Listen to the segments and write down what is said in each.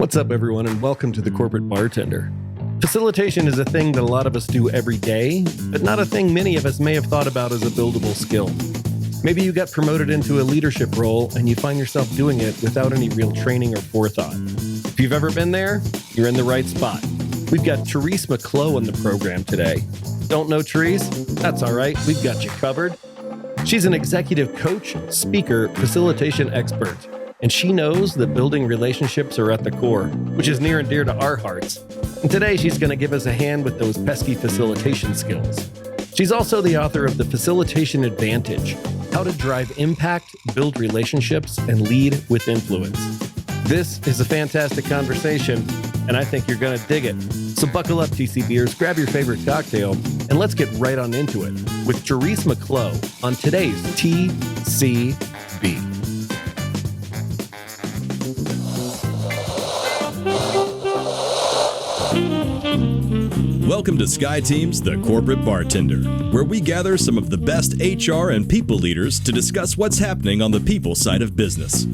What's up, everyone, and welcome to the Corporate Bartender. Facilitation is a thing that a lot of us do every day, but not a thing many of us may have thought about as a buildable skill. Maybe you got promoted into a leadership role and you find yourself doing it without any real training or forethought. If you've ever been there, you're in the right spot. We've got Therese Miclot on the program today. Don't know Therese? That's all right. We've got you covered. She's an executive coach, speaker, facilitation expert, and she knows that building relationships are at the core, which is near and dear to our hearts. And today she's going to give us a hand with those pesky facilitation skills. She's also the author of the Facilitation Advantage, How to Drive Impact, Build Relationships, and Lead with Influence. This is a fantastic conversation, and I think you're going to dig it. So buckle up, TCBers, grab your favorite cocktail, and let's get right on into it with Therese Miclot on today's TCB. Welcome to SkyTeam's The Corporate Bartender, where we gather some of the best HR and people leaders to discuss what's happening on the people side of business.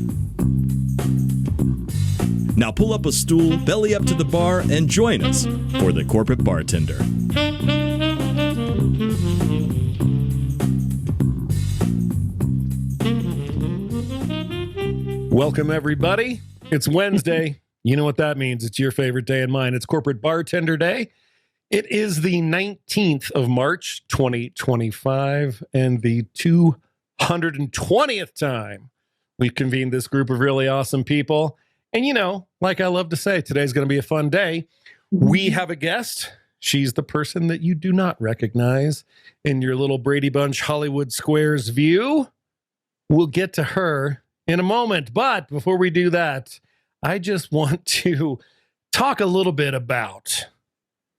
Now pull up a stool, belly up to the bar, and join us for The Corporate Bartender. Welcome, everybody. It's Wednesday. You know what that means. It's your favorite day and mine. It's Corporate Bartender Day. It is the 19th of March, 2025, and the 220th time we've convened this group of really awesome people. And you know, like I love to say, today's going to be a fun day. We have a guest. She's the person that you do not recognize in your little Brady Bunch Hollywood Squares view. We'll get to her in a moment. But before we do that, I just want to talk a little bit about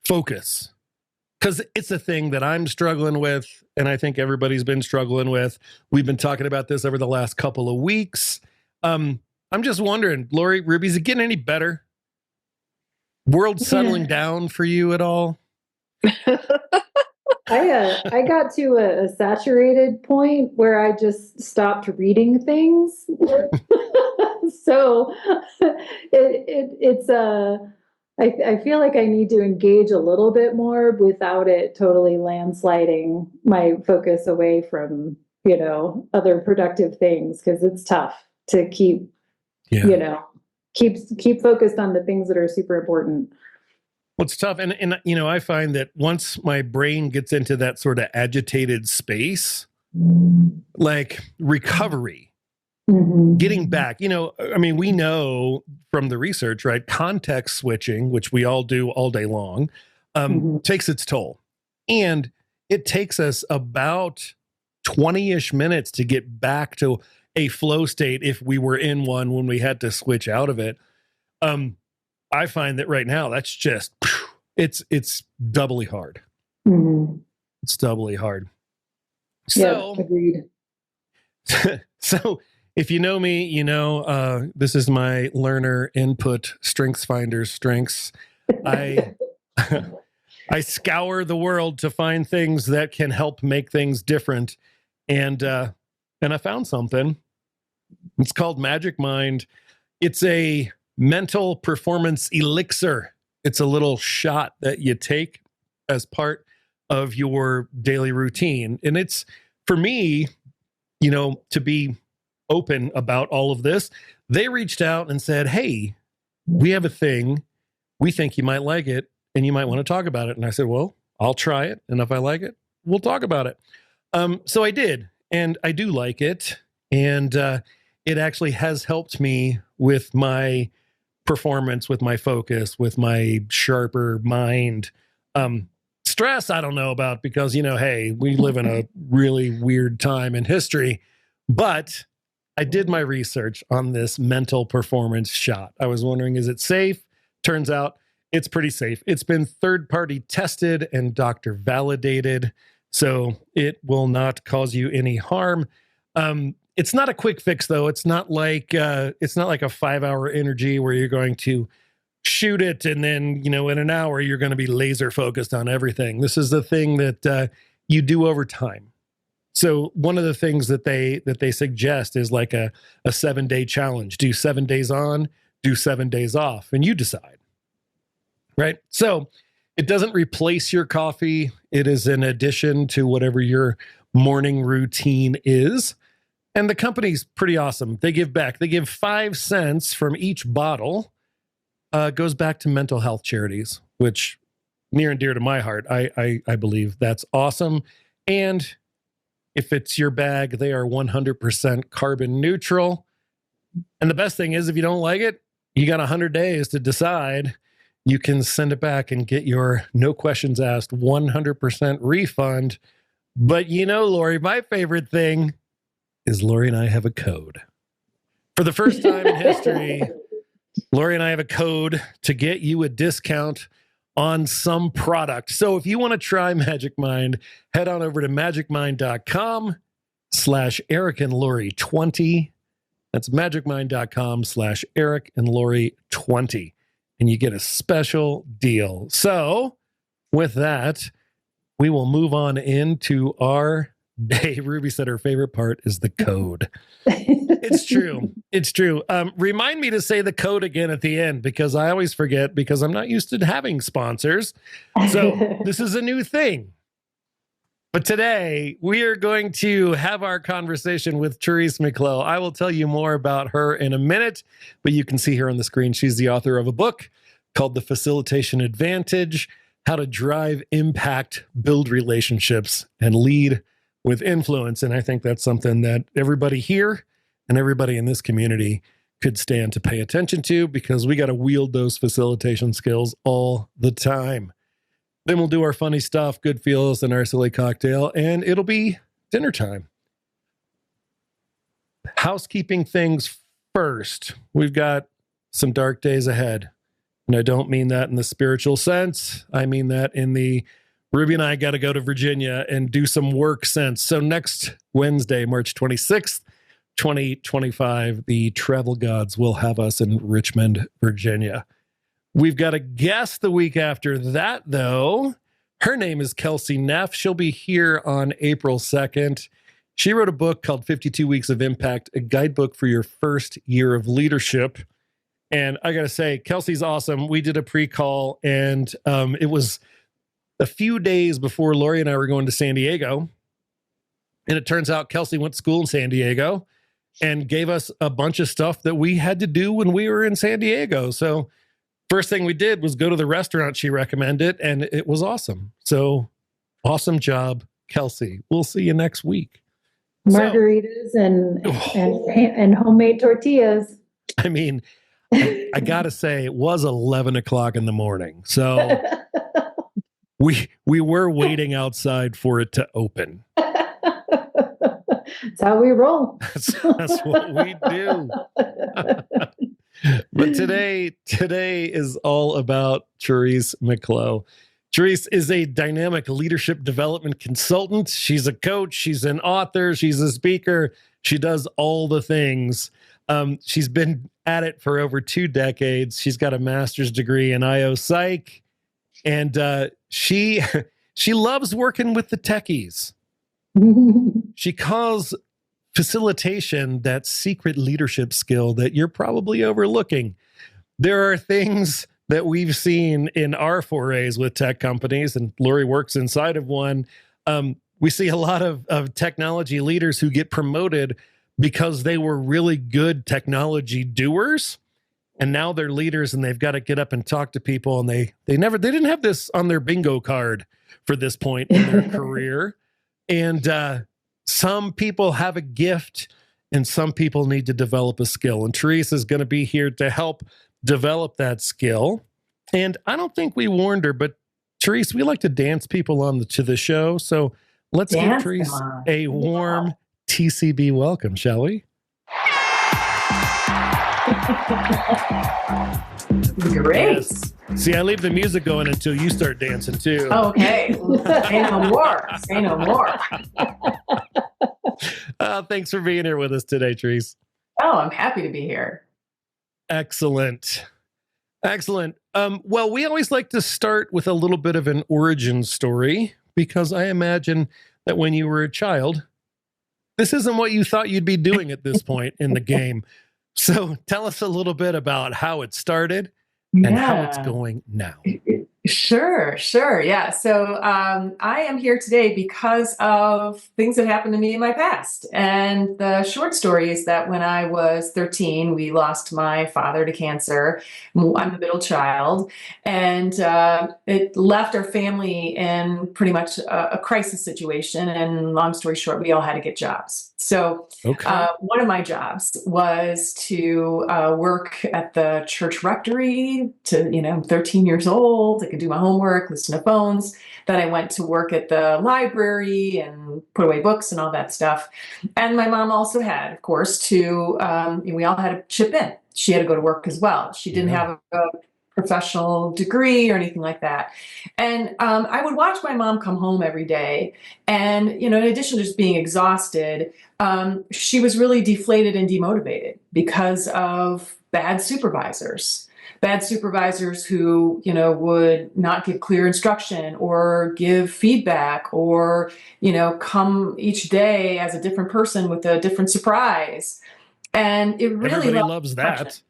focus, because it's a thing that I'm struggling with, and I think everybody's been struggling with. We've been talking about this over the last couple of weeks. I'm just wondering, Lori, Ruby, is it getting any better? World settling down for you at all? I got to a saturated point where I just stopped reading things. So I feel like I need to engage a little bit more without it totally landsliding my focus away from, other productive things, because it's tough to keep focused on the things that are super important. Well, it's tough. And I find that once my brain gets into that sort of agitated space, like recovery, getting back, we know from the research, right? Context switching, which we all do all day long, takes its toll. And it takes us about 20-ish minutes to get back to a flow state if we were in one when we had to switch out of it. I find that right now, that's just, it's doubly hard. It's doubly hard. So, yeah, agreed. So if you know me, this is my learner input strengths finder strengths. I scour the world to find things that can help make things different. And I found something. It's called Magic Mind. It's a mental performance elixir. It's a little shot that you take as part of your daily routine. And it's, for me, to be open about all of this, they reached out and said, hey, we have a thing. We think you might like it and you might want to talk about it. And I said, well, I'll try it. And if I like it, we'll talk about it. So I did, and I do like it. And it actually has helped me with my performance, with my focus, with my sharper mind. Stress, I don't know about, because, hey, we live in a really weird time in history. But I did my research on this mental performance shot. I was wondering, is it safe? Turns out it's pretty safe. It's been third-party tested and doctor validated, so it will not cause you any harm. It's not a quick fix, though. It's not like a 5-hour energy where you're going to shoot it and then, in an hour you're going to be laser focused on everything. This is the thing that you do over time. So one of the things that they suggest is like a 7-day challenge. Do 7 days on, do 7 days off, and you decide, right? So it doesn't replace your coffee. It is an addition to whatever your morning routine is. And the company's pretty awesome. They give back. They give 5 cents from each bottle. Goes back to mental health charities, which near and dear to my heart. I believe that's awesome. And if it's your bag, they are 100% carbon neutral. And the best thing is, if you don't like it, you got 100 days to decide. You can send it back and get your no questions asked 100% refund. But you know, Lori, my favorite thing is Lori and I have a code. For the first time in history, Lori and I have a code to get you a discount on some product. So if you want to try Magic Mind, head on over to magicmind.com/EricandLori20. That's magicmind.com/EricandLori20. And you get a special deal. So with that, we will move on into our day. Ruby said her favorite part is the code. It's true. It's true. Remind me to say the code again at the end, because I always forget, because I'm not used to having sponsors. So this is a new thing. But today we are going to have our conversation with Therese Miclot. I will tell you more about her in a minute, but you can see her on the screen. She's the author of a book called The Facilitation Advantage: How to Drive Impact, Build Relationships, and Lead with Influence. And I think that's something that everybody here and everybody in this community could stand to pay attention to, because we got to wield those facilitation skills all the time. Then we'll do our funny stuff, good feels, and our silly cocktail, and it'll be dinner time. Housekeeping things first. We've got some dark days ahead. And I don't mean that in the spiritual sense. I mean that in the Ruby and I got to go to Virginia and do some work sense. So next Wednesday, March 26th, 2025, the travel gods will have us in Richmond, Virginia. We've got a guest the week after that, though. Her name is Kelsey Neff. She'll be here on April 2nd. She wrote a book called 52 Weeks of Impact, a guidebook for your first year of leadership. And I got to say, Kelsey's awesome. We did a pre-call, and it was a few days before Lori and I were going to San Diego. And it turns out Kelsey went to school in San Diego and gave us a bunch of stuff that we had to do when we were in San Diego. So first thing we did was go to the restaurant she recommended, and it was awesome. So awesome job, Kelsey. We'll see you next week. Margaritas and homemade tortillas. I mean, I got to say, it was 11 o'clock in the morning. So we were waiting outside for it to open. That's how we roll. That's what we do. But today is all about Therese Miclot. Therese is a dynamic leadership development consultant. She's a coach. She's an author. She's a speaker. She does all the things. She's been at it for over 2 decades. She's got a master's degree in IO Psych, and she loves working with the techies. She calls facilitation that secret leadership skill that you're probably overlooking. There are things that we've seen in our forays with tech companies, and Lori works inside of one. We see a lot of technology leaders who get promoted because they were really good technology doers, and now they're leaders, and they've got to get up and talk to people, and they didn't have this on their bingo card for this point in their career. And some people have a gift, and some people need to develop a skill. And Therese is going to be here to help develop that skill. And I don't think we warned her, but Therese, we like to dance people on to the show. So let's give Therese a warm TCB welcome, shall we? Great. Yes. See, I leave the music going until you start dancing too. Okay. Say no more. Say no more. Thanks for being here with us today, Therese. Oh, I'm happy to be here. Excellent. Excellent. Well, we always like to start with a little bit of an origin story, because I imagine that when you were a child, this isn't what you thought you'd be doing at this point in the game. So tell us a little bit about how it started and how it's going now. Sure. Yeah. So I am here today because of things that happened to me in my past. And the short story is that when I was 13, we lost my father to cancer. I'm the middle child. And it left our family in pretty much a crisis situation. And long story short, we all had to get jobs. So one of my jobs was to work at the church rectory to, I'm 13 years old. I could do my homework, listen to phones. Then I went to work at the library and put away books and all that stuff. And my mom also had, of course, we all had to chip in. She had to go to work as well. She didn't have a professional degree or anything like that. And I would watch my mom come home every day. And, in addition to just being exhausted, she was really deflated and demotivated because of bad supervisors who, would not give clear instruction or give feedback or, come each day as a different person with a different surprise. And it really Everybody loves that.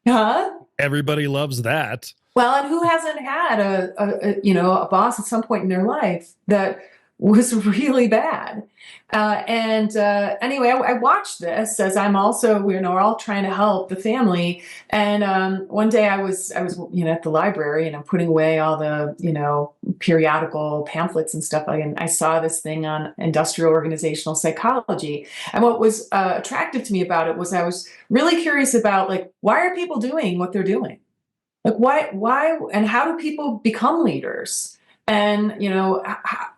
Huh? Everybody loves that. Well, and who hasn't had a boss at some point in their life that was really bad? Anyway, I watched this as I'm also, we're all trying to help the family. And one day I was at the library and I'm putting away all the periodical pamphlets and stuff. And I saw this thing on industrial organizational psychology. And what was attractive to me about it was I was really curious about why are people doing what they're doing? Why, and how do people become leaders? And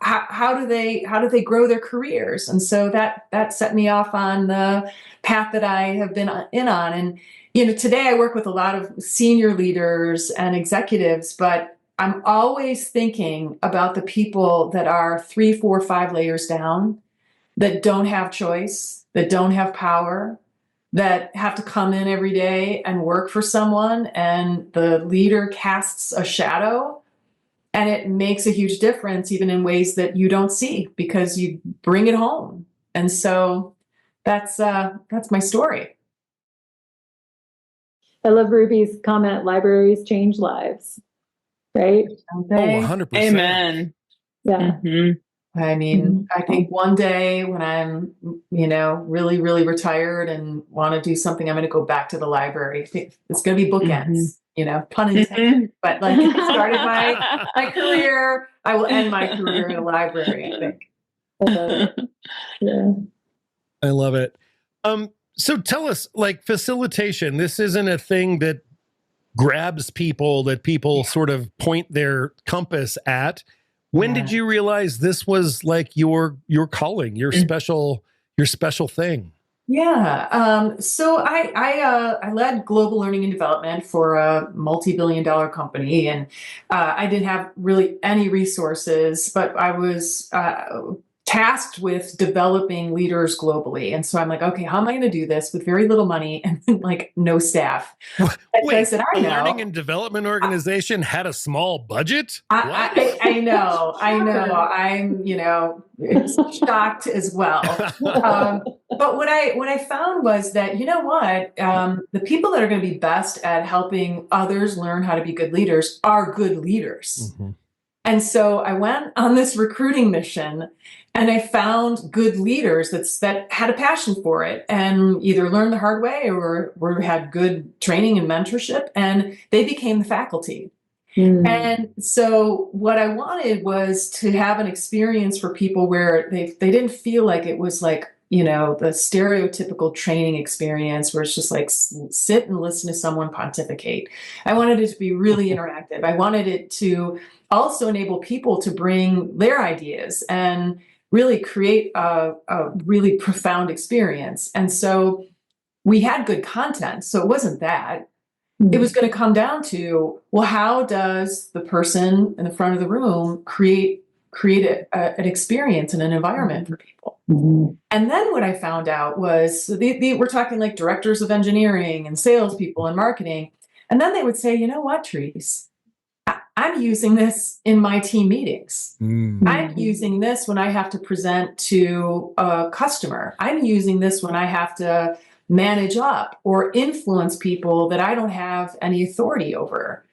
how do they grow their careers? And so that set me off on the path that I have been in on. And today I work with a lot of senior leaders and executives, but I'm always thinking about the people that are 3, 4, 5 layers down, that don't have choice, that don't have power, that have to come in every day and work for someone, and the leader casts a shadow, and it makes a huge difference even in ways that you don't see because you bring it home. And so that's my story. I love Ruby's comment, libraries change lives, right? Oh, 100%. Amen. Yeah. Mm-hmm. I mean, I think one day when I'm, really, really retired and want to do something, I'm going to go back to the library. I think it's going to be bookends, pun intended. But I started my career, I will end my career in a library, I think. Yeah. I love it. So tell us, facilitation, this isn't a thing that grabs people, that people sort of point their compass at. When did you realize this was your calling, your special thing? Yeah. So I led global learning and development for a multi-billion-dollar company, and I didn't have really any resources, but I was tasked with developing leaders globally. And so I'm like, okay, how am I going to do this with very little money and no staff? Wait, I said, I know. Learning and development organization had a small budget? I know. I'm, shocked as well. But what I found was that, the people that are going to be best at helping others learn how to be good leaders are good leaders. Mm-hmm. And so I went on this recruiting mission and I found good leaders that had a passion for it and either learned the hard way or had good training and mentorship, and they became the faculty. Mm. And so what I wanted was to have an experience for people where they didn't feel like it was the stereotypical training experience where it's just sit and listen to someone pontificate. I wanted it to be really interactive. I wanted it to also enable people to bring their ideas and really create a really profound experience. And so we had good content. So it wasn't that. Mm-hmm. It was going to come down to, well, how does the person in the front of the room create an experience and an environment for people? Mm-hmm. And then what I found out was we're talking directors of engineering and salespeople and marketing. And then they would say, you know what, Therese? I'm using this in my team meetings. Mm-hmm. I'm using this when I have to present to a customer. I'm using this when I have to manage up or influence people that I don't have any authority over.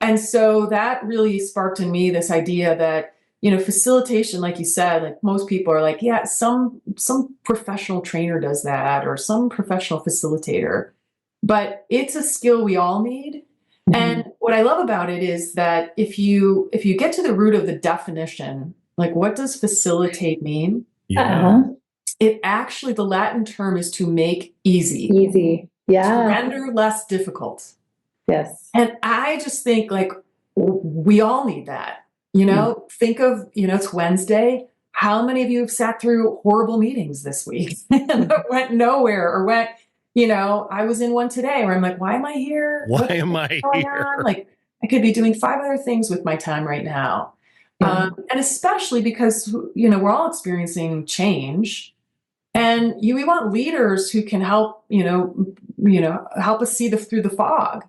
And so that really sparked in me this idea that, facilitation, like you said, like most people are like, yeah, some professional trainer does that, or some professional facilitator, but it's a skill we all need. And what I love about it is that if you get to the root of the definition, like what does facilitate mean? Yeah. It actually, the Latin term is to make easy. Easy. Yeah. To render less difficult. Yes. And I just think like we all need that. Think of, it's Wednesday. How many of you have sat through horrible meetings this week and went nowhere, or went, I was in one today where I'm like, why am I here? Why am I here? Like, I could be doing 5 other things with my time right now. And especially because, we're all experiencing change, and we want leaders who can help, help us see through the fog,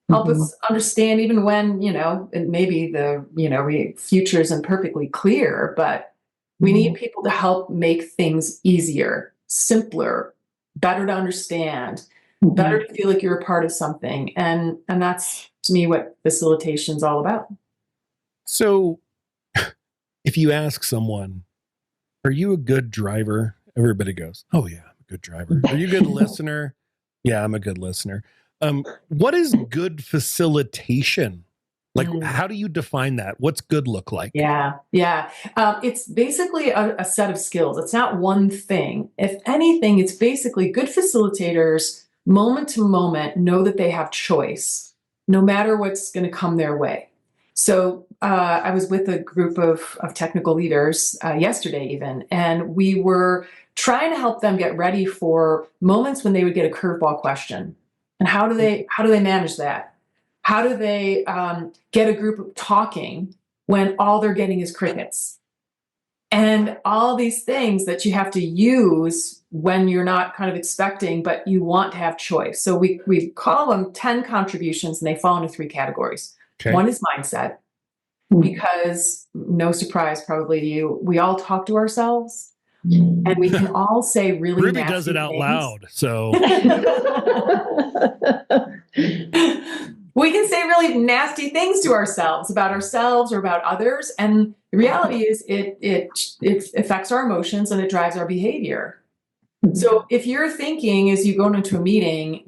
help us understand even when, maybe the, future isn't perfectly clear, but we need people to help make things easier, simpler, better to understand, better to feel like you're a part of something. And that's, to me, what facilitation is all about. So if you ask someone, are you a good driver? Everybody goes, oh yeah, I'm a good driver. Are you a good listener? Yeah, I'm a good listener. What is good facilitation? Like, how do you define that? What's good look like? Yeah. It's basically a set of skills. It's not one thing. If anything, it's basically good facilitators, moment to moment, know that they have choice, no matter what's going to come their way. So I was with a group of technical leaders yesterday even, and we were trying to help them get ready for moments when they would get a curveball question. And how do they manage that? How do they get a group talking when all they're getting is crickets? And all these things that you have to use when you're not kind of expecting, but you want to have choice. So we call them 10 contributions, and they fall into 3 categories. Okay. One is mindset, because no surprise probably to you, we all talk to ourselves. And we can all say really Ruby nasty does it out things. loud, so we can say really nasty things to ourselves about ourselves or about others, and the reality is it affects our emotions and it drives our behavior. So if you're thinking as you go into a meeting,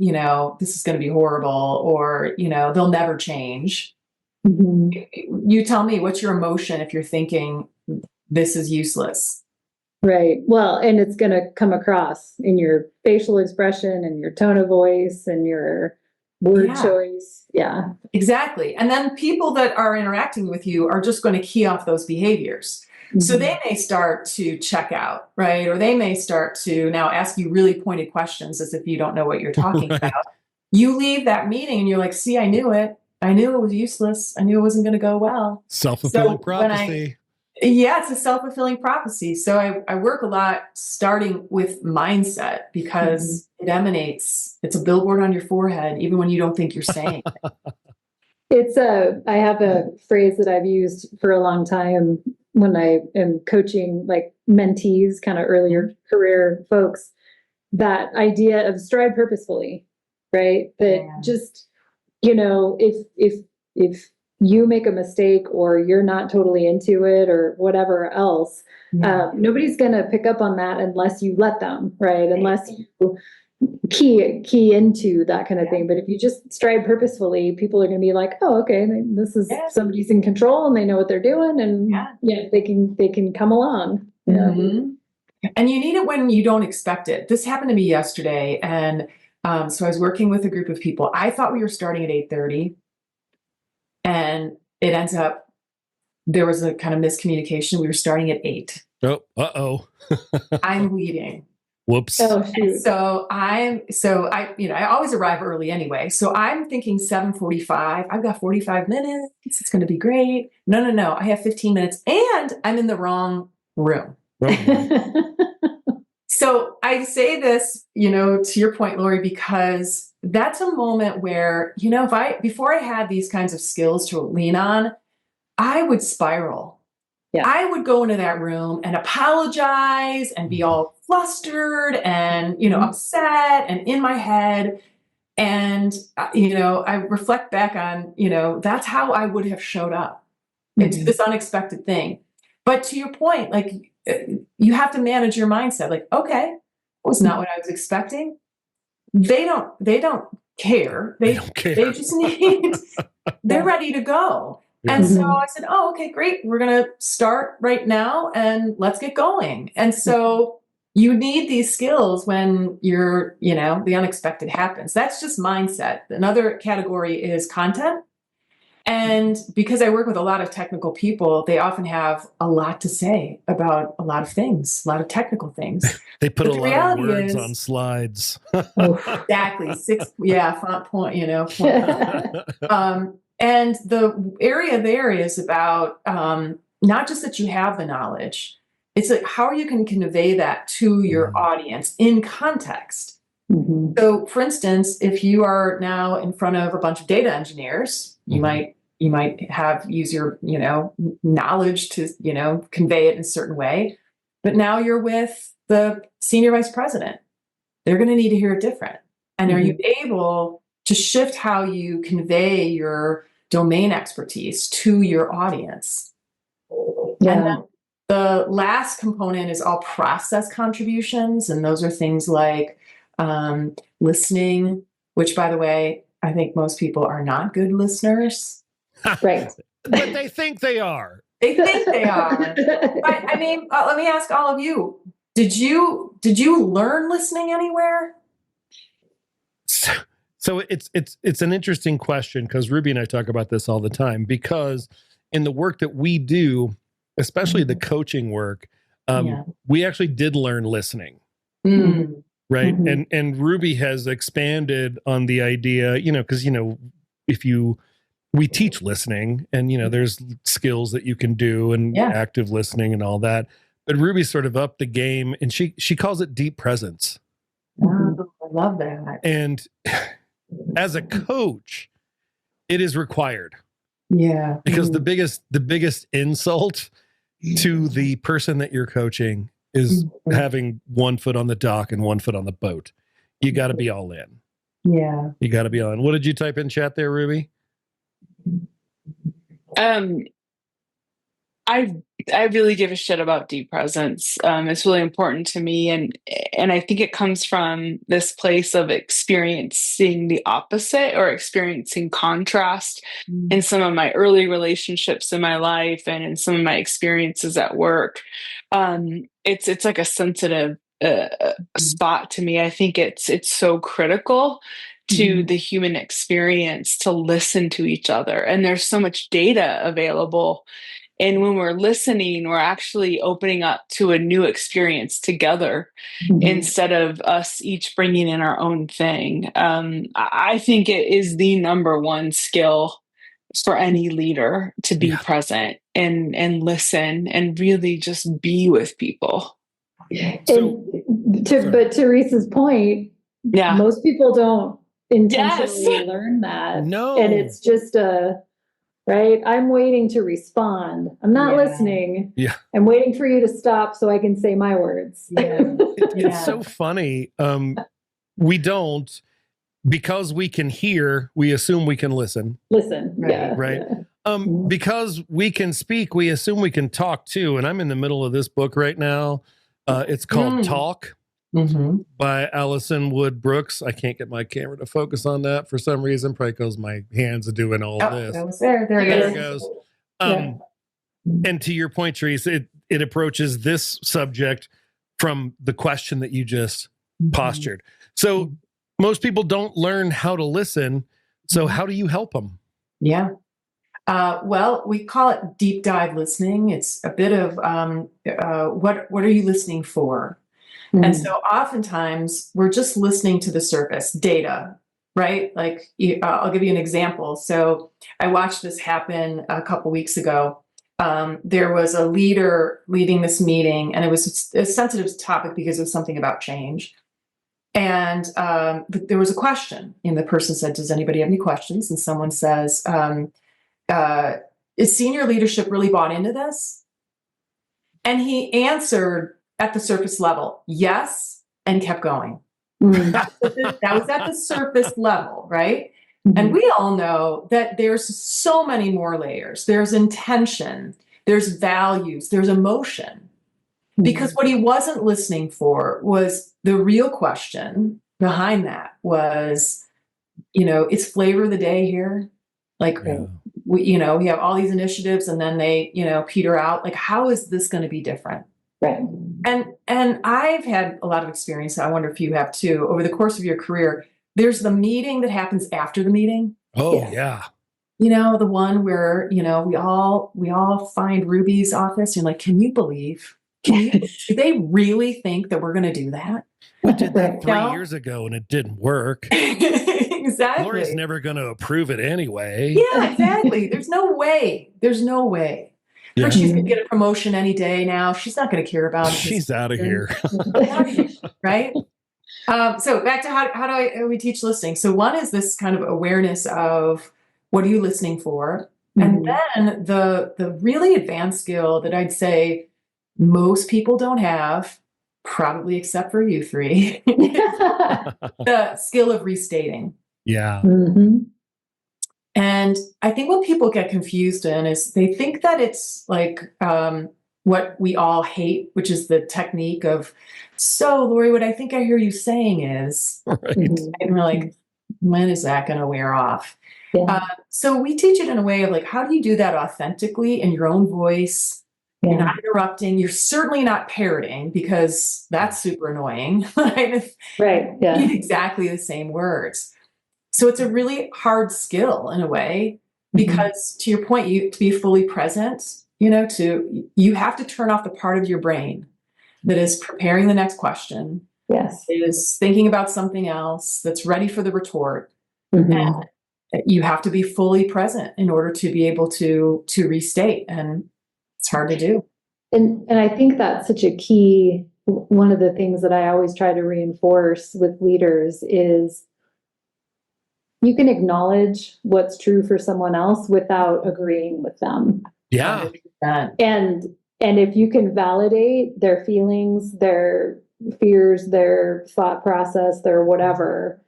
this is going to be horrible, or they'll never change. You tell me, what's your emotion if you're thinking this is useless? Right. Well, and it's going to come across in your facial expression and your tone of voice and your word choice. Yeah, exactly. And then people that are interacting with you are just going to key off those behaviors. So they may start to check out, right? Or they may start to now ask you really pointed questions as if you don't know what you're talking about. You leave that meeting and you're like, see, I knew it. I knew it was useless. I knew it wasn't going to go well. Self-fulfilling prophecy. It's a self-fulfilling prophecy. So I work a lot starting with mindset, because it emanates. It's a billboard on your forehead, even when you don't think you're saying it. I have a phrase that I've used for a long time when I am coaching like mentees, kind of earlier career folks, that idea of stride purposefully, right? That just, if you make a mistake or you're not totally into it or whatever else, nobody's going to pick up on that unless you let them, right? Unless you key into that kind of thing. But if you just stride purposefully, people are going to be like, oh, okay, this is somebody's in control and they know what they're doing, and they can come along. And you need it when you don't expect it. This happened to me yesterday, and so I was working with a group of people. I thought we were starting at 8:30. And it ends up, there was a kind of miscommunication. We were starting at 8. Oh, uh-oh. I'm leading. Whoops. Oh, shoot. So I always arrive early anyway. So I'm thinking 7:45. I've got 45 minutes. It's going to be great. No. I have 15 minutes and I'm in the wrong room. So I say this, to your point, Lori, because that's a moment where, before I had these kinds of skills to lean on, I would spiral. I would go into that room and apologize and be all flustered and, upset and in my head. And, I reflect back on, that's how I would have showed up into this unexpected thing. But to your point, like, you have to manage your mindset. Like, okay, was not what I was expecting. They don't care. They don't care. They just need, they're ready to go. Yeah. And so I said, oh, okay, great. We're going to start right now and let's get going. And so you need these skills when you're, the unexpected happens. That's just mindset. Another category is content. And because I work with a lot of technical people, they often have a lot to say about a lot of things, a lot of technical things. They put a lot of words on slides. Exactly. Font point, and the area there is about not just that you have the knowledge, it's like how you can convey that to your audience in context. Mm-hmm. So, for instance, if you are now in front of a bunch of data engineers, you might use your knowledge to convey it in a certain way, but now you're with the senior vice president. They're going to need to hear it different. And are you able to shift how you convey your domain expertise to your audience? Yeah. And then the last component is all process contributions. And those are things like listening, which, by the way, I think most people are not good listeners. Right. But they think they are. They think they are. But, let me ask all of you, did you learn listening anywhere? So it's an interesting question because Ruby and I talk about this all the time, because in the work that we do, especially the coaching work, we actually did learn listening. Mm. Right. Mm-hmm. And Ruby has expanded on the idea, because, we teach listening and, there's skills that you can do and active listening and all that. But Ruby sort of upped the game and she calls it deep presence. Oh, I love that. And as a coach, it is required. Yeah. Because the biggest insult to the person that you're coaching is having one foot on the dock and one foot on the boat. You got to be all in. Yeah. You got to be all in. What did you type in chat there, Ruby? I really give a shit about deep presence. It's really important to me. And I think it comes from this place of experiencing the opposite or experiencing contrast in some of my early relationships in my life and in some of my experiences at work. It's like a sensitive spot to me. I think it's so critical to the human experience to listen to each other. And there's so much data available. And when we're listening, we're actually opening up to a new experience together instead of us each bringing in our own thing. I think it is the number one skill for any leader to be present and listen and really just be with people. But Therese's point, most people don't intentionally learn that. No. And it's just right? I'm waiting to respond. I'm not listening. Yeah. I'm waiting for you to stop so I can say my words. Yeah. It's so funny. We don't, because we can hear, we assume we can listen. Listen. Right. Yeah. Right. Because we can speak, we assume we can talk too. And I'm in the middle of this book right now. It's called Talk by Allison Wood Brooks. I can't get my camera to focus on that for some reason, probably because my hands are doing all this. That was there. There it goes. And to your point, Therese, it approaches this subject from the question that you just postured. So most people don't learn how to listen. So how do you help them? Yeah. Well, we call it deep dive listening. It's a bit of what are you listening for? And so oftentimes we're just listening to the surface data, right? Like I'll give you an example. So I watched this happen a couple weeks ago. There was a leader leading this meeting, and it was a sensitive topic because it was something about change. And there was a question, and the person said, "Does anybody have any questions?" And someone says, "Is senior leadership really bought into this?" And he answered at the surface level, yes, and kept going. Mm. That was at the surface level, right? Mhm. And we all know that there's so many more layers. There's intention, there's values, there's emotion. Because what he wasn't listening for was the real question behind that was, it's flavor of the day here. Like, we have all these initiatives and then they, peter out. Like, how is this going to be different? Right. And I've had a lot of experience. I wonder if you have too, over the course of your career. There's the meeting that happens after the meeting. Oh, yeah. The one where, we all find Ruby's office. You're like, can you believe? Do they really think that we're going to do that? We did that 3 years ago and it didn't work. Exactly. Laura's never going to approve it anyway. Yeah, exactly. There's no way. Yeah. She's going to get a promotion any day now. She's not going to care about it. She's out of here. Right? So back to how do we teach listening? So one is this kind of awareness of what are you listening for? And then the really advanced skill that I'd say most people don't have, probably except for you three, the skill of restating. Yeah. And I think what people get confused in is they think that it's like what we all hate, which is the technique of, so Lori, what I think I hear you saying is, right. And we're like, when is that going to wear off? Yeah. So we teach it in a way of like, how do you do that authentically in your own voice? Yeah. You're not interrupting. You're certainly not parroting because that's super annoying. Right. Yeah. Exactly the same words. So it's a really hard skill in a way, because to your point, to be fully present, you have to turn off the part of your brain that is preparing the next question. Yes. Is thinking about something else, that's ready for the retort. And you have to be fully present in order to be able to restate. And it's hard to do. And I think that's such a key, one of the things that I always try to reinforce with leaders is you can acknowledge what's true for someone else without agreeing with them. Yeah. 100%. And if you can validate their feelings, their fears, their thought process, their whatever,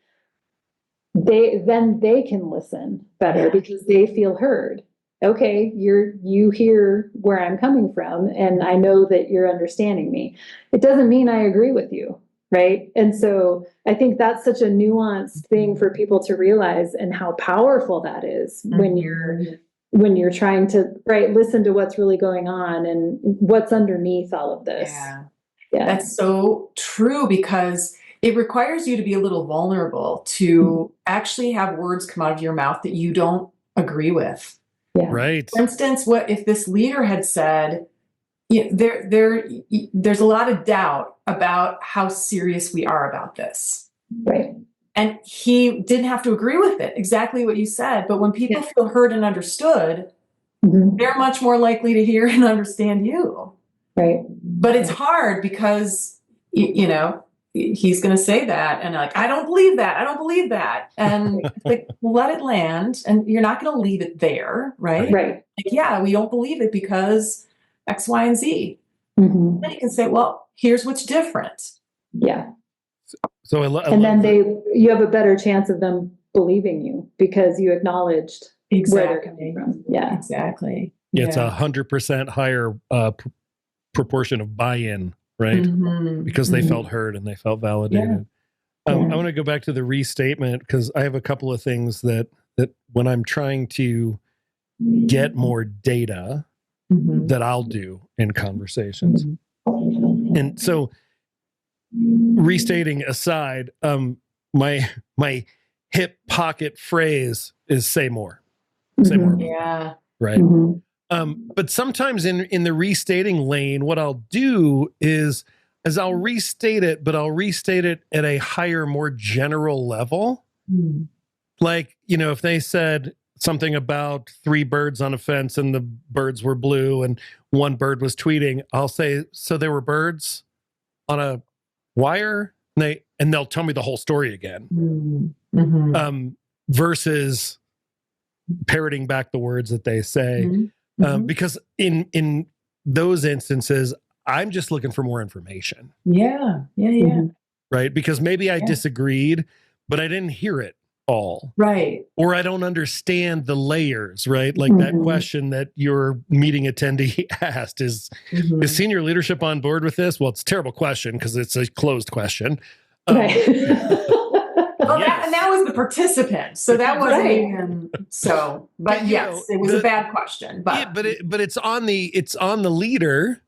then they can listen better because they feel heard. Okay, you hear where I'm coming from, and I know that you're understanding me. It doesn't mean I agree with you, right? And so I think that's such a nuanced thing for people to realize, and how powerful that is when you're trying to listen to what's really going on and what's underneath all of this. Yeah. That's so true, because it requires you to be a little vulnerable to actually have words come out of your mouth that you don't agree with. Yeah. Right. For instance, what if this leader had said, there's a lot of doubt about how serious we are about this. Right. And he didn't have to agree with it, exactly what you said. But when people feel heard and understood, they're much more likely to hear and understand you. Right. But it's hard because, he's going to say that. And like, I don't believe that. I don't believe that. And it's like, let it land. And you're not going to leave it there. Right. Right. Like, we don't believe it because X, Y, and Z. Then you can say, well, here's what's different. Yeah. So and then you have a better chance of them believing you because you acknowledged where they're coming from. Yeah, exactly. Yeah, it's 100% higher proportion of buy-in, right? Because they felt heard and they felt validated. I want to go back to the restatement because I have a couple of things that when I'm trying to get more data that I'll do in conversations. And so restating aside, my hip pocket phrase is say more. Say more. Yeah. Right. But sometimes in the restating lane, what I'll do is I'll restate it, but I'll restate it at a higher, more general level. Like, if they said something about 3 birds on a fence and the birds were blue and one bird was tweeting, I'll say, so there were birds on a wire, and they'll tell me the whole story again. Versus parroting back the words that they say. Because in those instances, I'm just looking for more information. Yeah. Right. Because maybe I disagreed, but I didn't hear it all. Right. Or I don't understand the layers, right? Like that question that your meeting attendee asked is senior leadership on board with this? Well, it's a terrible question because it's a closed question. Right. Well, that was the participant, so that wasn't even so. But yes, it was a bad question. But it's on the leader,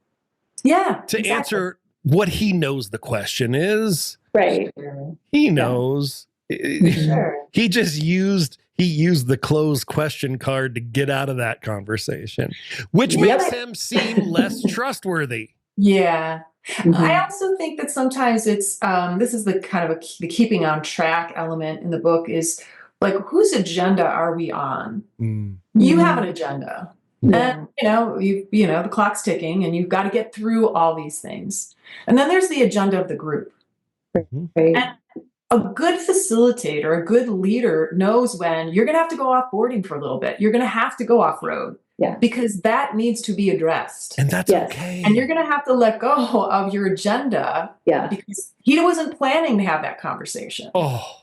to answer what he knows the question is. Right. He knows. Sure. He used the closed question card to get out of that conversation, which makes him seem less trustworthy. Yeah. I also think that sometimes it's this is the kind of the keeping on track element in the book is like, whose agenda are we on? You have an agenda, and the clock's ticking, and you've got to get through all these things. And then there's the agenda of the group. Right. And a good facilitator, a good leader knows when you're going to have to go off boarding for a little bit. You're going to have to go off road. Yeah. Because that needs to be addressed. And that's okay. And you're going to have to let go of your agenda. Yeah. Because he wasn't planning to have that conversation. Oh,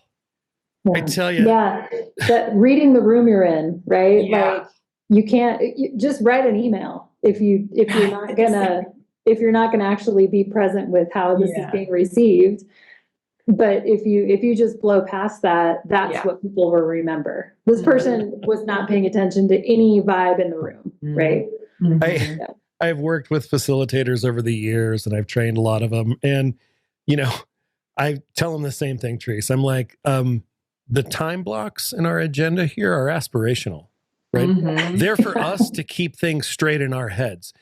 yeah. I tell you. Yeah. That reading the room you're in, right? Yeah. Like you can't just write an email if you're not gonna actually be present with how this is being received. But if you just blow past that, that's what people will remember. This person was not paying attention to any vibe in the room, right? I've worked with facilitators over the years, and I've trained a lot of them. And, I tell them the same thing, Therese. I'm like, the time blocks in our agenda here are aspirational, right? They're for us to keep things straight in our heads.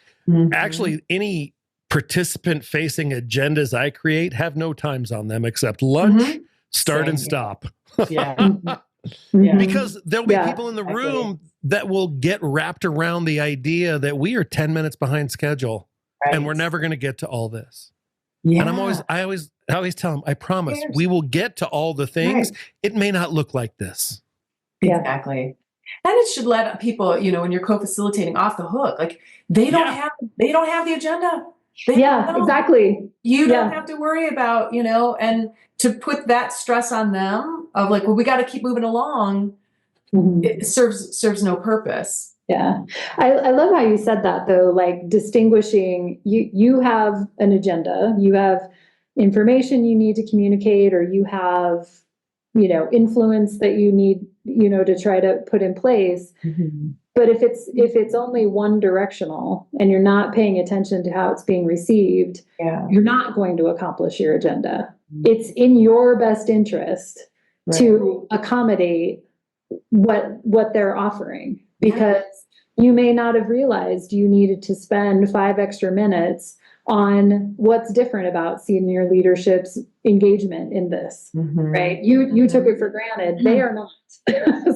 Actually, any participant-facing agendas I create have no times on them except lunch, start, and stop. Because there'll be people in the room that will get wrapped around the idea that we are 10 minutes behind schedule and we're never going to get to all this. And I always tell them, I promise we will get to all the things. It may not look like this. Exactly. And it should let people, when you're co-facilitating, off the hook. Like they don't have the agenda. Exactly. You don't have to worry about, and to put that stress on them of like, well, we got to keep moving along. It serves no purpose. Yeah. I love how you said that though, like distinguishing you have an agenda, you have information you need to communicate, or you have, influence that you need, to try to put in place. But if it's only one directional and you're not paying attention to how it's being received, you're not going to accomplish your agenda. It's in your best interest to accommodate what they're offering, because you may not have realized you needed to spend 5 extra minutes on what's different about senior leadership's engagement in this, right? You took it for granted. They are not.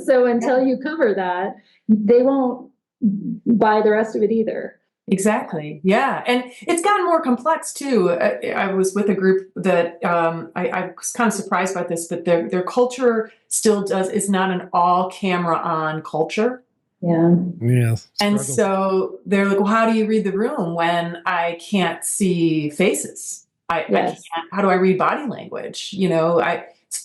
So until you cover that, they won't buy the rest of it either. Exactly. Yeah. And it's gotten more complex too. I was with a group that I was kind of surprised by this, but their culture still is not an all camera on culture. Yeah. And so they're like, well, how do you read the room when I can't see faces? I can't, how do I read body language?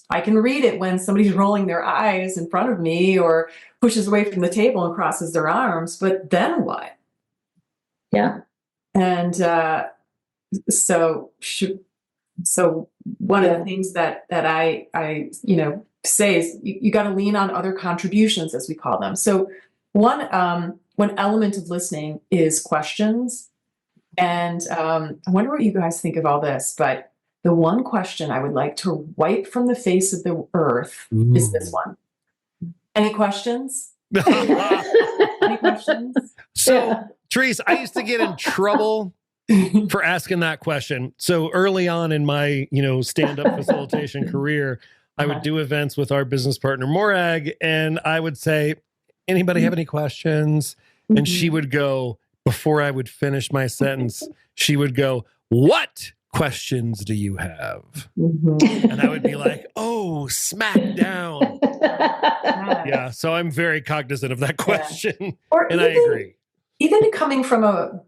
I can read it when somebody's rolling their eyes in front of me or pushes away from the table and crosses their arms, but then what? Yeah. And so one of the things that I say is you got to lean on other contributions, as we call them. So one element of listening is questions. And I wonder what you guys think of all this, but the one question I would like to wipe from the face of the earth is this one. Any questions? Any questions? So, Therese, I used to get in trouble for asking that question. So early on in my, stand-up facilitation career, I would do events with our business partner, Morag, and I would say, anybody have any questions? And she would go, before I would finish my sentence, she would go, what questions do you have? And I would be like, oh, smack down. Yeah, so I'm very cognizant of that question. Or and I agree. Even coming from a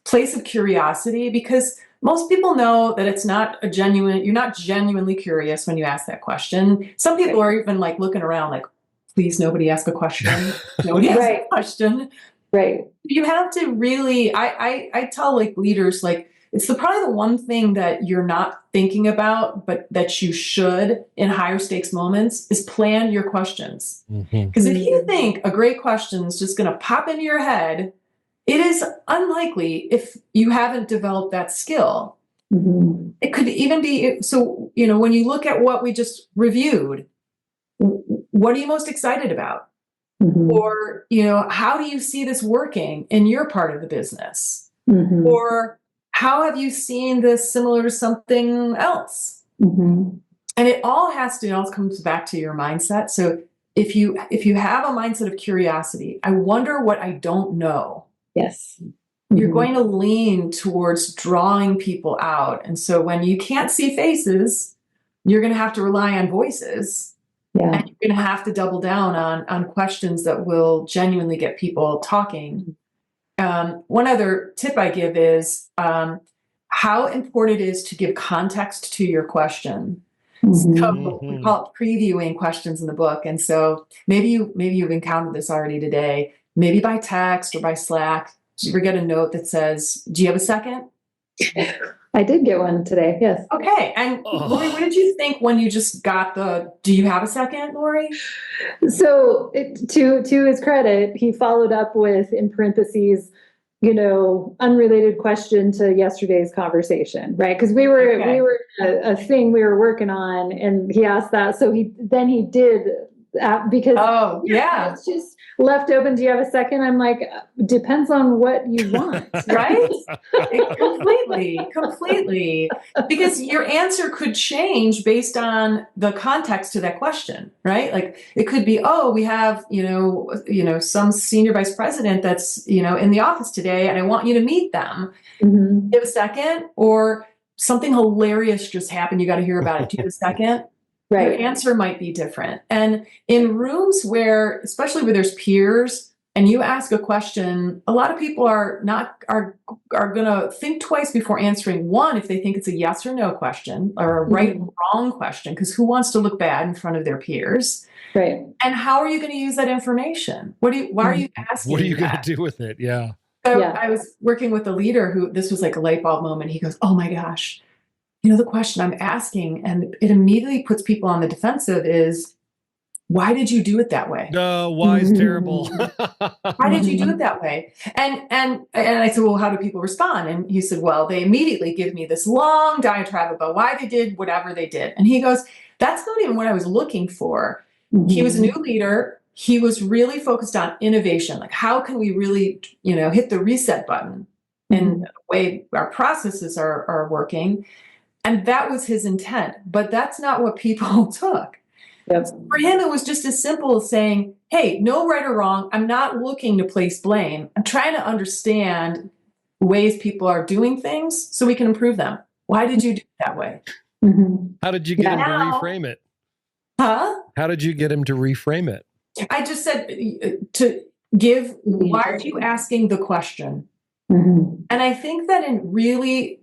place of curiosity, because most people know that it's not you're not genuinely curious when you ask that question. Some people are even like looking around like, please, nobody ask a question. Nobody ask a question. Right. You have to really, I tell like leaders, like, it's probably the one thing that you're not thinking about, but that you should in higher stakes moments is plan your questions. Because if you think a great question is just going to pop into your head, it is unlikely if you haven't developed that skill. It could even be, so, when you look at what we just reviewed, what are you most excited about? Or, how do you see this working in your part of the business? Or how have you seen this similar to something else? And it all comes back to your mindset. So if you have a mindset of curiosity, I wonder what I don't know. Yes. You're going to lean towards drawing people out. And so when you can't see faces, you're going to have to rely on voices. Yeah. And you're going to have to double down on questions that will genuinely get people talking. One other tip I give is how important it is to give context to your question. We call it previewing questions in the book. And so maybe you've encountered this already today, maybe by text or by Slack. Did you ever get a note that says, do you have a second? I did get one today. Yes. Okay. And Lori, what did you think when you just got do you have a second, Lori? So to his credit, he followed up with, in parentheses, unrelated question to yesterday's conversation, right? Because we were a thing we were working on, and he asked that. So he did because it's just left open. Do you have a second? I'm like, depends on what you want, right? Completely. Because your answer could change based on the context to that question, right? Like it could be, we have, some senior vice president that's, in the office today, and I want you to meet them. Do you have a second? Or something hilarious just happened. You got to hear about it. Do you have a second? Right. Your answer might be different. And in rooms especially where there's peers, and you ask a question, a lot of people are going to think twice before answering. One, if they think it's a yes or no question or a right or wrong question, because who wants to look bad in front of their peers? Right. And how are you going to use that information? Why are you asking? What are you going to do with it? Yeah. So I was working with a leader who, this was like a light bulb moment. He goes, oh my gosh. The question I'm asking, and it immediately puts people on the defensive, is, why did you do it that way? No, why is terrible. Why did you do it that way? And I said, well, how do people respond? And he said, well, they immediately give me this long diatribe about why they did whatever they did. And he goes, that's not even what I was looking for. He was a new leader. He was really focused on innovation. Like, how can we really, hit the reset button in the way our processes are working? And that was his intent, but that's not what people took. Yep. For him, it was just as simple as saying, hey, no right or wrong. I'm not looking to place blame. I'm trying to understand ways people are doing things so we can improve them. Why did you do it that way? How did you get him to reframe it? Huh? How did you get him to reframe it? I just said why are you asking the question? And I think that in really,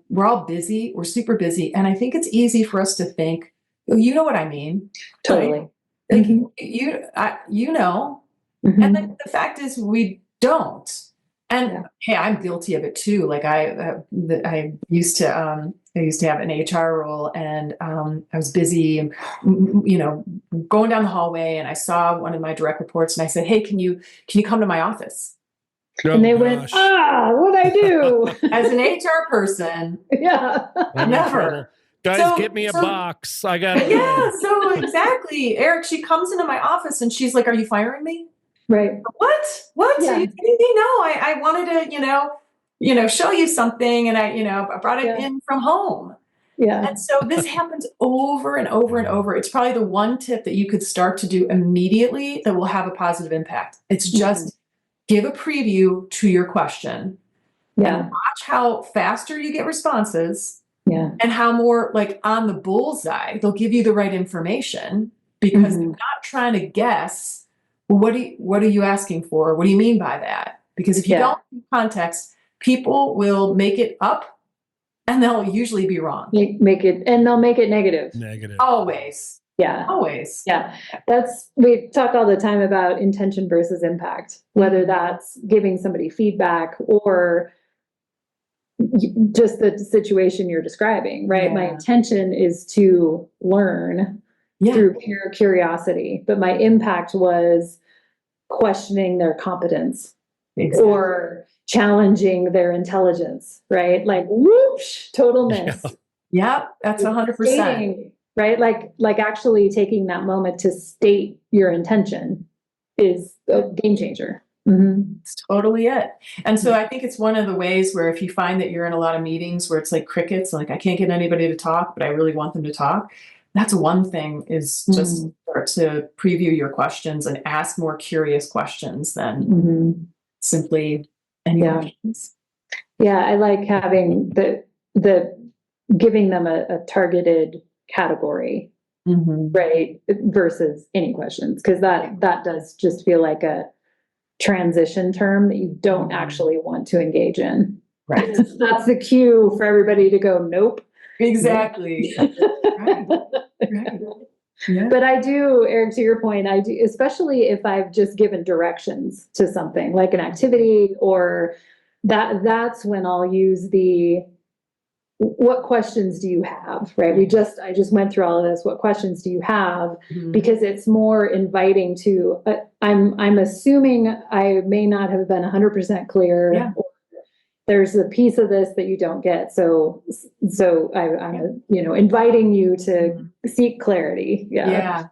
we're all busy, we're super busy. And I think it's easy for us to think, you know what I mean? Totally. Like, you know, and the fact is we don't. And hey, I'm guilty of it too. Like I used to have an HR role, and I was busy, going down the hallway, and I saw one of my direct reports, and I said, hey, can you come to my office? And they went, what'd I do? As an HR person, never. Guys, get me a box. I got it. Yeah, so exactly. Eric, she comes into my office and she's like, are you firing me? Right. What? Yeah. Are you kidding me? No, I wanted to, show you something, and I brought it in from home. Yeah. And so this happens over and over and over. It's probably the one tip that you could start to do immediately that will have a positive impact. It's just give a preview to your question. Yeah. And watch how faster you get responses. Yeah. And how more like on the bullseye, they'll give you the right information, because they're not trying to guess, well, what are you asking for? What do you mean by that? Because if you don't have context, people will make it up and they'll usually be wrong. Make it, and they'll make it negative. Always. Yeah. Always. Yeah. We talk all the time about intention versus impact, whether that's giving somebody feedback or just the situation you're describing, right? My intention is to learn through pure curiosity, but my impact was questioning their competence or challenging their intelligence, right? Like, whoosh, total miss. Yeah, that's 100%. Right? Like actually taking that moment to state your intention is a game changer. Mm-hmm. It's totally it. And so I think it's one of the ways where if you find that you're in a lot of meetings where it's like crickets, like I can't get anybody to talk, but I really want them to talk. That's one thing, is just start to preview your questions and ask more curious questions than simply any questions. Yeah, I like having the giving them a targeted category, right? Versus any questions, because that does just feel like a transition term that you don't actually want to engage in. Right. That's the cue for everybody to go, nope. Exactly. Right. Yeah. But I do, Eric, to your point, I do, especially if I've just given directions to something like an activity, or that's when I'll use what questions do you have, right? I just went through all of this. What questions do you have? Because it's more inviting to, I'm assuming I may not have been 100% clear. Yeah. Or there's a piece of this that you don't get. So I'm inviting you to seek clarity. Yeah.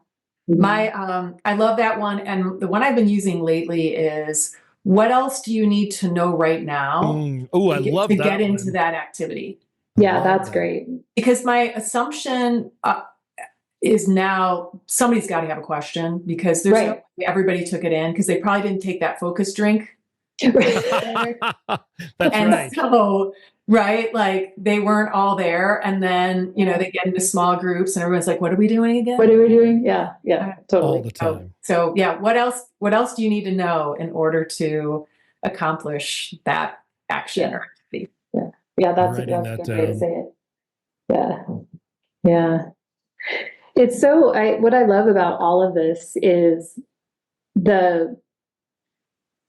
I love that one. And the one I've been using lately is, what else do you need to know right now to get into that activity? Yeah, that's great. Because my assumption is now somebody's got to have a question, because there's no way everybody took it in, because they probably didn't take that focus drink. So, like they weren't all there. And then, they get into small groups and everyone's like, what are we doing again? What are we doing? Yeah, totally. All the time. So yeah, what else do you need to know in order to accomplish that action or activity? Yeah, that's a good way to say it. Yeah. It's so, what I love about all of this is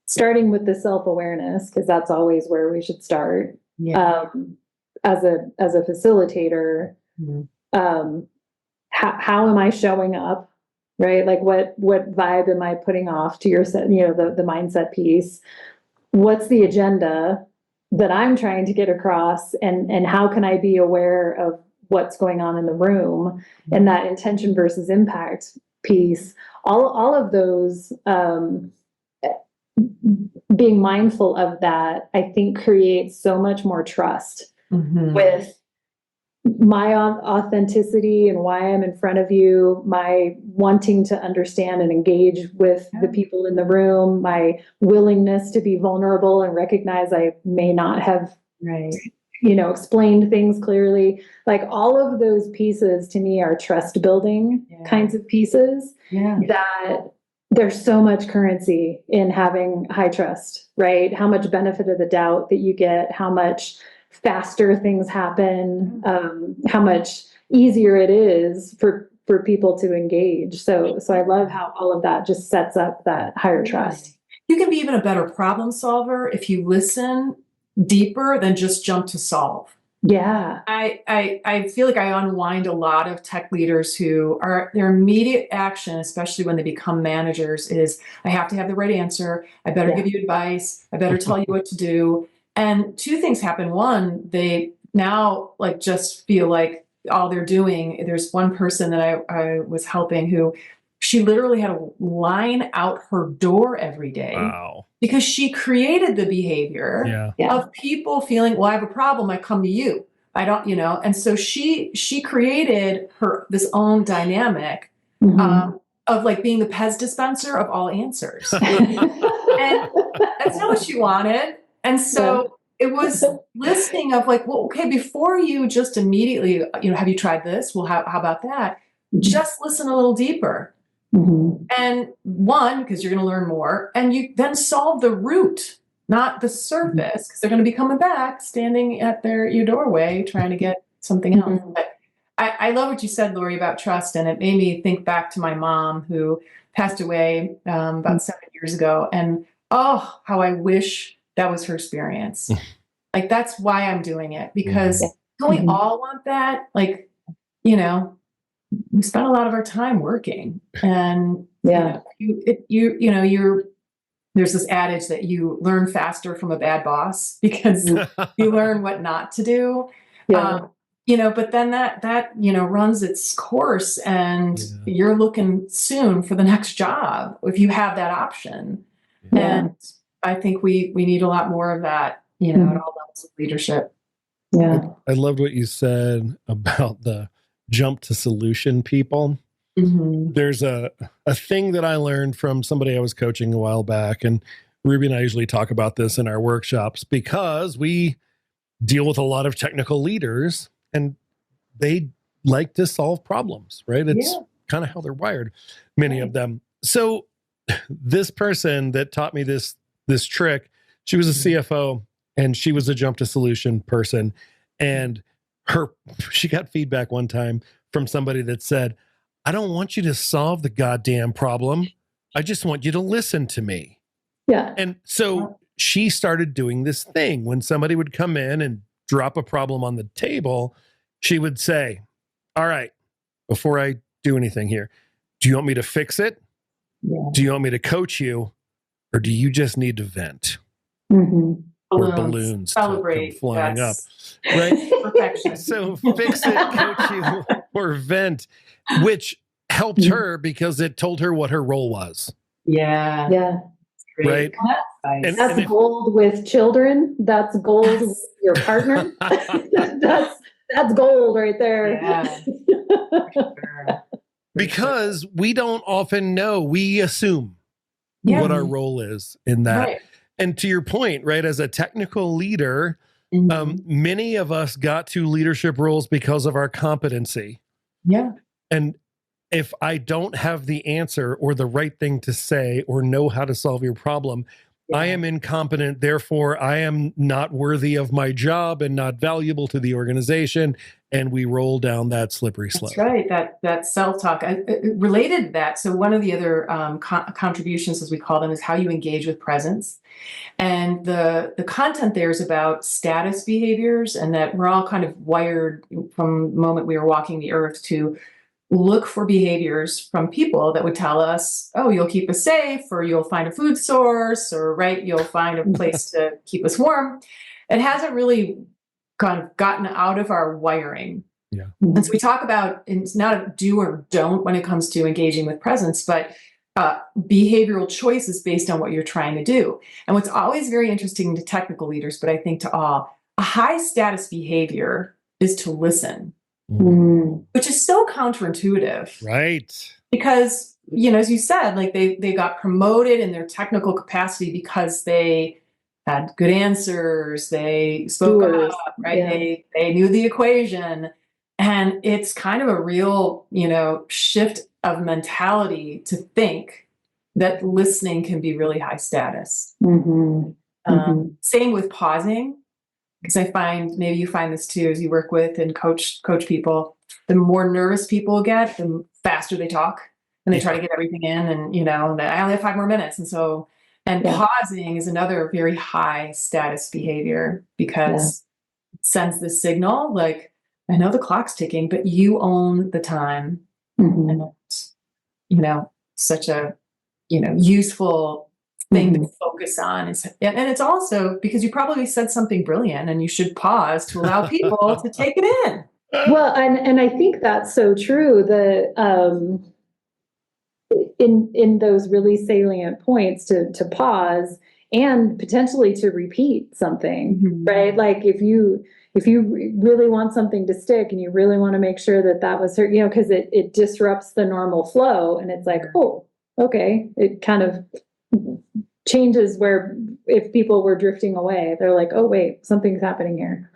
starting with the self-awareness, because that's always where we should start. Yeah. As a facilitator, how am I showing up? Right? Like what vibe am I putting off to your set, the mindset piece? What's the agenda that I'm trying to get across, and how can I be aware of what's going on in the room, and that intention versus impact piece, all of those, being mindful of that, I think creates so much more trust with my authenticity and why I'm in front of you, my wanting to understand and engage with the people in the room, my willingness to be vulnerable and recognize I may not have, explained things clearly. Like all of those pieces to me are trust building kinds of pieces that there's so much currency in having high trust, right? How much benefit of the doubt that you get, how much faster things happen, how much easier it is for people to engage. So I love how all of that just sets up that higher trust. You can be even a better problem solver if you listen deeper than just jump to solve. Yeah. I feel like I unwind a lot of tech leaders who are, their immediate action, especially when they become managers, is I have to have the right answer. I better give you advice. I better tell you what to do. And two things happen. One, they now just feel like all they're doing. There's one person that I was helping who, she literally had to line out her door every day. Wow. Because she created the behavior of people feeling, well, I have a problem, I come to you. I don't, and so she created this own dynamic of being the Pez dispenser of all answers. And that's not what she wanted. And so it was listening of well, okay, before you just immediately, have you tried this? Well, how about that? Just listen a little deeper. And one, because you're going to learn more, and you then solve the root not the surface, because they're going to be coming back, standing at your doorway, trying to get something else. But I love what you said, Lori, about trust, and it made me think back to my mom who passed away about 7 years ago, and how I wish that was her experience. Like, that's why I'm doing it, because don't we all want that? Like, we spend a lot of our time working, and there's this adage that you learn faster from a bad boss because you learn what not to do. But then that runs its course, and you're looking soon for the next job if you have that option. And I think we need a lot more of that, at all levels of leadership. I loved what you said about the jump to solution people. There's a thing that I learned from somebody I was coaching a while back, and Ruby and I usually talk about this in our workshops because we deal with a lot of technical leaders, and they like to solve problems, right? It's kind of how they're wired, many of them. So this person that taught me this trick, she was a CFO, and she was a jump to solution person. And she got feedback one time from somebody that said, I don't want you to solve the goddamn problem. I just want you to listen to me. Yeah. And so she started doing this thing. When somebody would come in and drop a problem on the table, she would say, all right, before I do anything here, do you want me to fix it? Do you want me to coach you? Or do you just need to vent? Or balloons celebrate, come flying up, right? Perfection. So fix it, coach you, or vent, which helped her because it told her what her role was. Yeah. Right. That's gold with children. That's gold with your partner. that's gold right there. Because we don't often know. We assume what our role is in that. Right. And to your point, right, as a technical leader, many of us got to leadership roles because of our competency. Yeah. And if I don't have the answer or the right thing to say or know how to solve your problem, I am incompetent. Therefore, I am not worthy of my job and not valuable to the organization. And we roll down that slippery slope. That's right. That self-talk. Related to that, so one of the other contributions, as we call them, is how you engage with presence. And the content there is about status behaviors, and that we're all kind of wired from the moment we were walking the earth to look for behaviors from people that would tell us, oh, you'll keep us safe, or you'll find a food source, or you'll find a place to keep us warm. It hasn't really kind of gotten out of our wiring. Yeah. And so we talk about, it's not a do or don't when it comes to engaging with presence, but behavioral choices based on what you're trying to do. And what's always very interesting to technical leaders, but I think to all, a high status behavior is to listen. Which is so counterintuitive. Right. Because, as you said, like they got promoted in their technical capacity because they had good answers, they spoke up, right? Yeah. They knew the equation. And it's kind of a real, shift of mentality to think that listening can be really high status. Same with pausing. Because I find, maybe you find this too, as you work with and coach people, the more nervous people get, the faster they talk, and they try to get everything in, and that I only have 5 more minutes. And so, pausing is another very high status behavior because it sends the signal, like, I know the clock's ticking, but you own the time. And such a, useful thing to focus on. And it's also because you probably said something brilliant, and you should pause to allow people to take it in. Well, and I think that's so true. In those really salient points to pause and potentially to repeat something, right? Like if you really want something to stick and you really want to make sure that was her, because it disrupts the normal flow, and it's like, oh, okay, it kind of changes where if people were drifting away, they're like, oh, wait, something's happening here.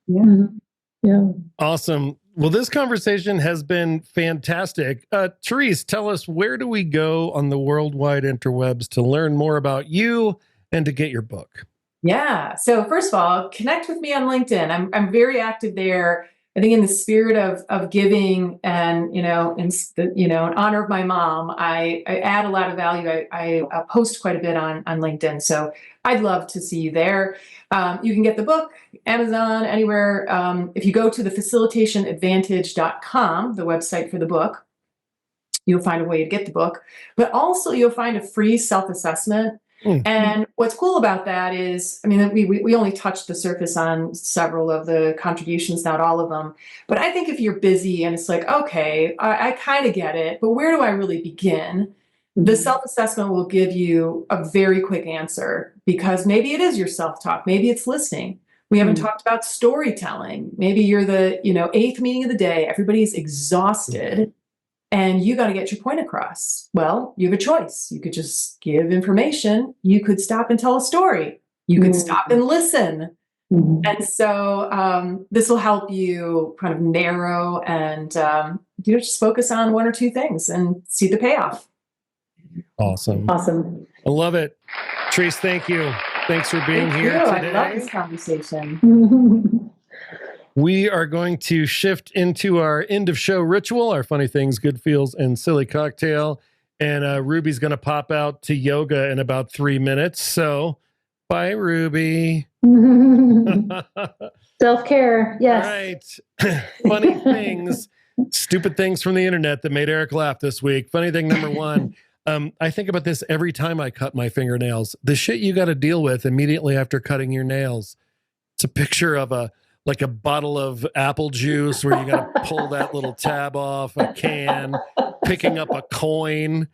Yeah. Awesome. Well, this conversation has been fantastic. Therese, tell us, where do we go on the worldwide interwebs to learn more about you and to get your book? Yeah. So first of all, connect with me on LinkedIn. I'm very active there. I think in the spirit of giving and, in honor of my mom, I add a lot of value. I post quite a bit on LinkedIn. So I'd love to see you there. You can get the book, Amazon, anywhere. If you go to the facilitationadvantage.com, the website for the book, you'll find a way to get the book, but also you'll find a free self-assessment. And what's cool about that is, we only touched the surface on several of the contributions, not all of them. But I think if you're busy and it's like, okay, I kind of get it, but where do I really begin? The self-assessment will give you a very quick answer, because maybe it is your self-talk. Maybe it's listening. We haven't talked about storytelling. Maybe you're the, eighth meeting of the day. Everybody's exhausted. And you got to get your point across. Well, you have a choice. You could just give information. You could stop and tell a story. You could stop and listen. And so this will help you kind of narrow and just focus on one or two things and see the payoff. Awesome. I love it. Therese, thank you. Thanks for being here today. I love this conversation. We are going to shift into our end of show ritual, our funny things, good feels, and silly cocktail. And Ruby's going to pop out to yoga in about 3 minutes. So bye, Ruby. Self-care. Yes. All right. Funny things, stupid things from the internet that made Eric laugh this week. Funny thing number one. I think about this every time I cut my fingernails. The shit you got to deal with immediately after cutting your nails. It's a picture of a bottle of apple juice where you got to pull that little tab off a can, picking up a coin.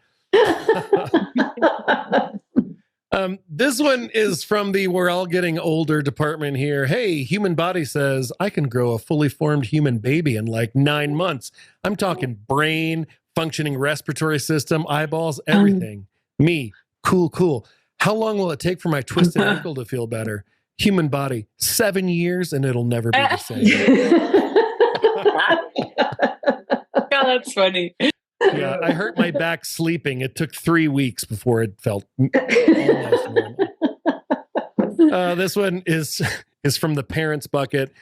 This one is from the We're All Getting Older department here. Hey, human body says I can grow a fully formed human baby in like 9 months. I'm talking brain, functioning respiratory system, eyeballs, everything. Me, cool. How long will it take for my twisted ankle to feel better? Human body, 7 years, and it'll never be the same. Yeah, that's funny. Yeah, I hurt my back sleeping. It took 3 weeks before it felt almost normal. This one is from the parents bucket.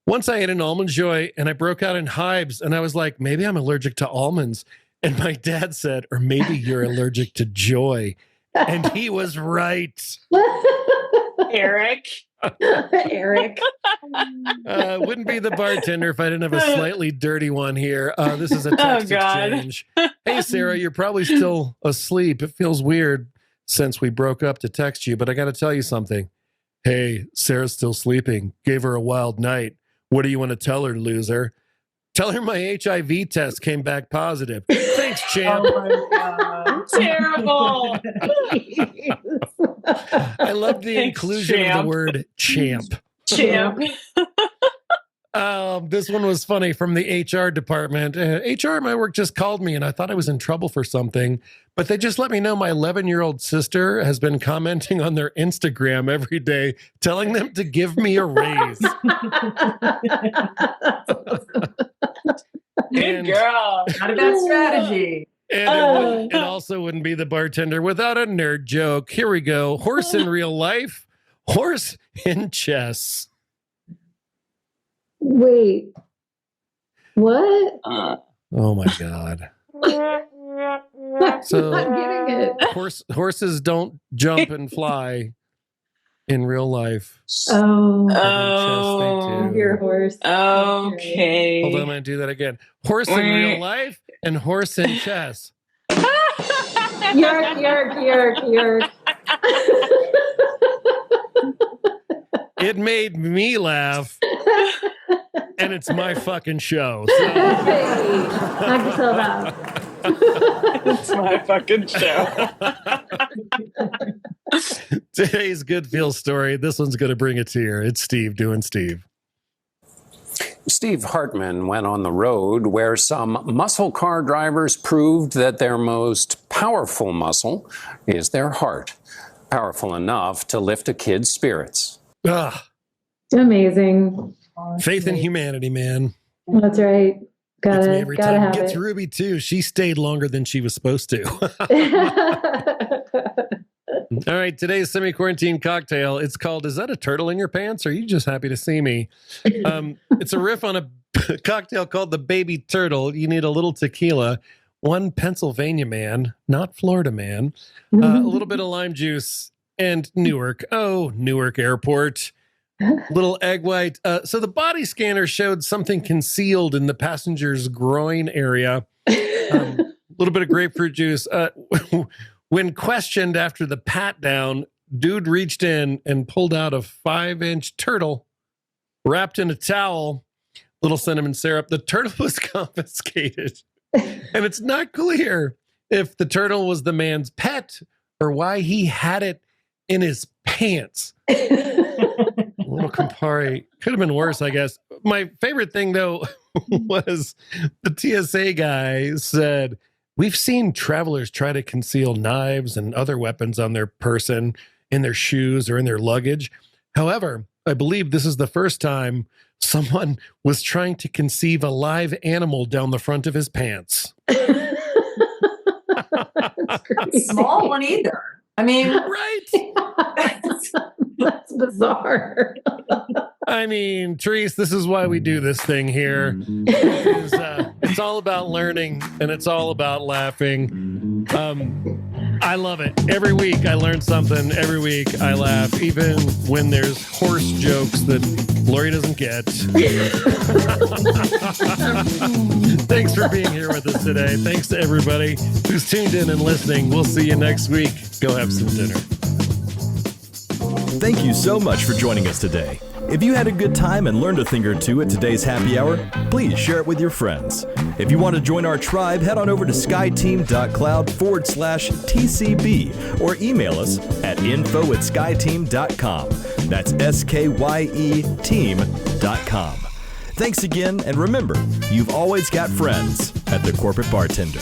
Once I ate an Almond Joy and I broke out in hives, and I was like, maybe I'm allergic to almonds. And my dad said, or maybe you're allergic to joy. And he was right. Eric. Wouldn't be the bartender if I didn't have a slightly dirty one here. This is a text exchange. Hey, Sarah, you're probably still asleep. It feels weird since we broke up to text you, but I got to tell you something. Hey, Sarah's still sleeping. Gave her a wild night. What do you want to tell her, loser? Tell her my HIV test came back positive. Thanks, champ. Oh my God. Terrible. I love the inclusion of the word champ. Champ. This one was funny from the HR department. HR at my work just called me and I thought I was in trouble for something, but they just let me know my 11-year-old sister has been commenting on their Instagram every day, telling them to give me a raise. Good girl. Not a bad strategy. And it also wouldn't be the bartender without a nerd joke. Here we go. Horse in real life, horse in chess. Wait. What? Oh my God. So I'm getting it. Horses don't jump and fly in real life. Oh, Chess, they do. your horse. Okay. Hold on, I'm going to do that again. Horse in real life and horse in chess. Yerk. It made me laugh, and it's my fucking show. So. Hey, knock yourself out. It's my fucking show. Today's good feel story. This one's going to bring a tear. It's Steve doing Steve. Steve Hartman went on the road where some muscle car drivers proved that their most powerful muscle is their heart. Powerful enough to lift a kid's spirits. Amazing. Faith in humanity, man. That's right. Gotta have Gets it. Ruby too. She stayed longer than she was supposed to. All right, today's semi-quarantine cocktail. It's called, is that a turtle in your pants? Or are you just happy to see me? It's a riff on a cocktail called the Baby Turtle. You need a little tequila, one Pennsylvania man, not Florida man, a little bit of lime juice, and Newark. Oh, Newark Airport. Little egg white. So the body scanner showed something concealed in the passenger's groin area. A little bit of grapefruit juice. When questioned after the pat down, dude reached in and pulled out a 5-inch turtle wrapped in a towel, little cinnamon syrup. The turtle was confiscated. And it's not clear if the turtle was the man's pet or why he had it in his pants. Little Campari. Could have been worse, I guess. My favorite thing, though, was the TSA guy said, we've seen travelers try to conceal knives and other weapons on their person, in their shoes, or in their luggage. However, I believe this is the first time someone was trying to conceive a live animal down the front of his pants. Small one either. I mean, right? That's bizarre. I mean, Therese, this is why we do this thing here. It's all about learning and it's all about laughing. I love it. Every week I learn something. Every week I laugh, even when there's horse jokes that Lori doesn't get. Thanks for being here with us today. Thanks to everybody who's tuned in and listening. We'll see you next week. Go have some dinner. Thank you so much for joining us today. If you had a good time and learned a thing or two at today's happy hour, please share it with your friends. If you want to join our tribe, head on over to skyeteam.cloud/TCB or email us at info@skyeteam.com. That's SKYE team.com. Thanks again, and remember, you've always got friends at the Corporate Bartender.